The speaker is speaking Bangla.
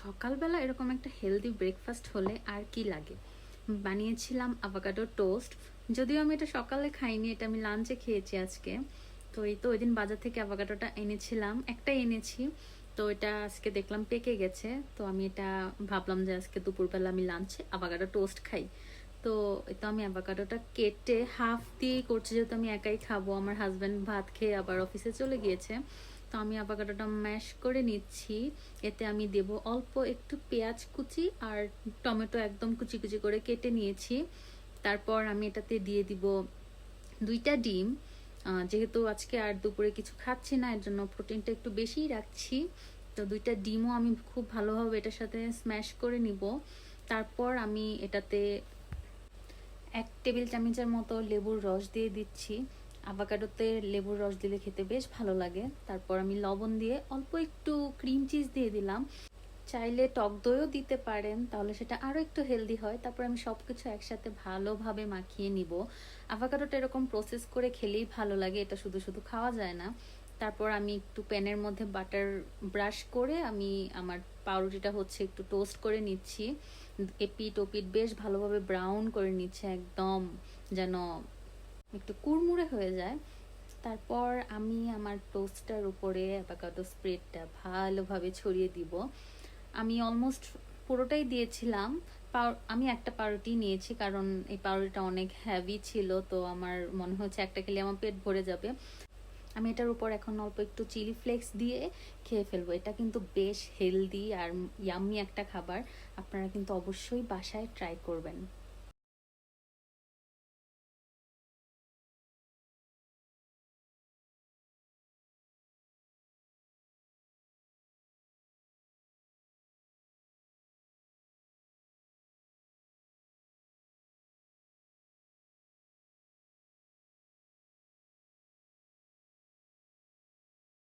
সকালবেলা এরকম একটা হেলদি ব্রেকফাস্ট হলে আর কি লাগে। বানিয়েছিলাম আভোকাডো টোস্ট। যদিও আমি এটা সকালে খাইনি, এটা আমি লাঞ্চে খেয়েছি আজকে। তো এই তো ওই দিন বাজার থেকে আভোকাডোটা এনেছিলাম, একটাই এনেছি। তো এটা আজকে দেখলাম পেকে গেছে, তো আমি এটা ভাবলাম যে আজকে দুপুরবেলা আমি লাঞ্চে আভোকাডো টোস্ট খাই। তো এই তো আমি অ্যাভোকাডোটা কেটে হাফ দিয়ে করছি, যেহেতু আমি একাই খাবো, আমার হাজব্যান্ড ভাত খেয়ে আবার অফিসে চলে গিয়েছে। তো আমি অ্যাভোকাডোটা ম্যাশ করে নিচ্ছি। এতে আমি দেব অল্প একটু পেঁয়াজ কুচি আর টমেটো একদম কুচি কুচি করে কেটে নিয়েছি। তারপর আমি এটাতে দিয়ে দিব 2টা ডিম। যেহেতু আজকে আর দুপুরে কিছু খাচ্ছি না, এর জন্য প্রোটিনটা একটু বেশিই রাখছি। তো 2টা ডিমও আমি খুব ভালোভাবে এটার সাথে স্ম্যাশ করে নিব। তারপর আমি এটাতে 1 টেবিল চামচের মতো লেবুর রস দিয়ে দিচ্ছি। আভোকাডোতে লেবুর রস দিলে খেতে বেশ ভালো লাগে। তারপর আমি লবণ দিয়ে অল্প একটু ক্রিম চিজ দিয়ে দিলাম। চাইলে টক দইও দিতে পারেন, তাহলে সেটা আরও একটু হেলদি হয়। তারপর আমি সব কিছু একসাথে ভালোভাবে মাখিয়ে নিব। আভোকাডোটা এরকম প্রসেস করে খেলেই ভালো লাগে, এটা শুধু শুধু খাওয়া যায় না। তারপর আমি একটু প্যানের মধ্যে বাটার ব্রাশ করে আমি আমার পাউরুটিটা হচ্ছে একটু টোস্ট করে নিচ্ছি। এপিট ওপিট বেশ ভালোভাবে ব্রাউন করে নিচ্ছে, একদম যেন একটু কুড়মুড়ে হয়ে যায়। তারপর আমি আমার টোস্টটার উপরে অ্যাভোকাডো স্প্রেডটা ভালোভাবে ছড়িয়ে দিব। আমি অলমোস্ট পুরোটাই দিয়েছিলাম। আমি একটা পাউরুটি নিয়েছি, কারণ এই পাউরুটিটা অনেক হেভি ছিল, তো আমার মনে হচ্ছে একটা খেলে আমার পেট ভরে যাবে। আমি এটার উপর এখন অল্প একটু চিলি ফ্লেক্স দিয়ে খেয়ে ফেলবো। এটা কিন্তু বেশ হেলদি আর ইয়াম্মি একটা খাবার। আপনারা কিন্তু অবশ্যই বাসায় ট্রাই করবেন।